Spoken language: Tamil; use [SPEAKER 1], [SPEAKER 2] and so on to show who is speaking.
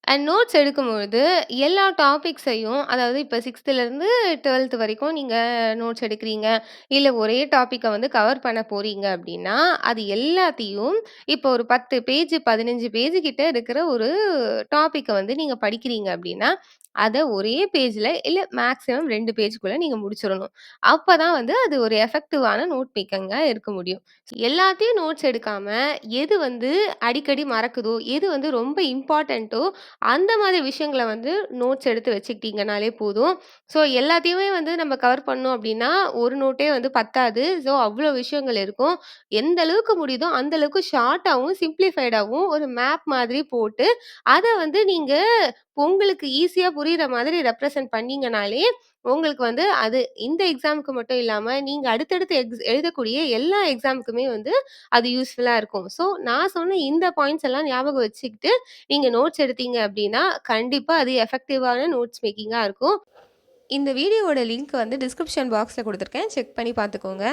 [SPEAKER 1] அண்ட் நோட்ஸ் எடுக்கும்பொழுது எல்லா டாபிக்ஸையும் அதாவது இப்ப 6த்துலருந்து 12த் வரைக்கும் நீங்க நோட்ஸ் எடுக்கிறீங்க. இல்ல ஒரே டாபிக்க வந்து கவர் பண்ண போறீங்க அப்டின்னா, அது எல்லாத்தையும் இப்போ ஒரு 10 பேஜ் 15 பேஜ் கிட்ட இருக்கிற ஒரு டாபிக்க வந்து நீங்க படிக்கிறீங்க அப்டின்னா, அத ஒரே பேஜ்ல இல்ல மேக்ஸிமம் 2 பேஜ்க்குள்ள நீங்க முடிச்சிரணும். அப்பதான் வந்து அது ஒரு எஃபெக்டிவான நோட் மேக்கிங்கா இருக்க முடியும். எல்லாத்தையும் நோட்ஸ் எடுக்காம, எது வந்து அடிக்கடி மறக்குதோ, எது வந்து ரொம்ப இம்பார்ட்டன்ட்டோ அந்த மாதிரி விஷயங்கள வந்து நோட்ஸ் எடுத்து வச்சுக்கிட்டீங்கனாலே போதும். ஸோ எல்லாத்தையுமே வந்து நம்ம கவர் பண்ணோம் அப்டின்னா, ஒரு நோட்டே வந்து பத்தாது. ஸோ அவ்ளோ விஷயங்கள் இருக்கும். எந்த அளவுக்கு முடியுதோ, அந்த அளவுக்கு ஷார்ட்டாவும், சிம்ப்ளிஃபைடாவும் ஒரு மேப் மாதிரி போட்டு, அத வந்து நீங்க உங்களுக்கு ஈஸியா புரியிற மாதிரி ரெப்ரசன்ட் பண்ணீங்கனாலே, உங்களுக்கு வந்து அது இந்த எக்ஸாம்க்கு மட்டும் இல்லாம, நீங்க அடுத்தடுத்து எழுதக்கூடிய எல்லா எக்ஸாம்க்குமே வந்து அது யூஸ்ஃபுல்லா இருக்கும். ஸோ நான் சொன்ன இந்த பாயிண்ட்ஸ் எல்லாம் ஞாபகம் வச்சுக்கிட்டு நீங்க நோட்ஸ் எடுத்தீங்க அப்டின்னா, கண்டிப்பா அது எஃபெக்டிவான நோட்ஸ் மேக்கிங்கா இருக்கும். இந்த வீடியோவோட லிங்க் வந்து டிஸ்கிரிப்ஷன் பாக்ஸ்ல குடுத்துருக்கேன். செக் பண்ணி பார்த்துக்கோங்க.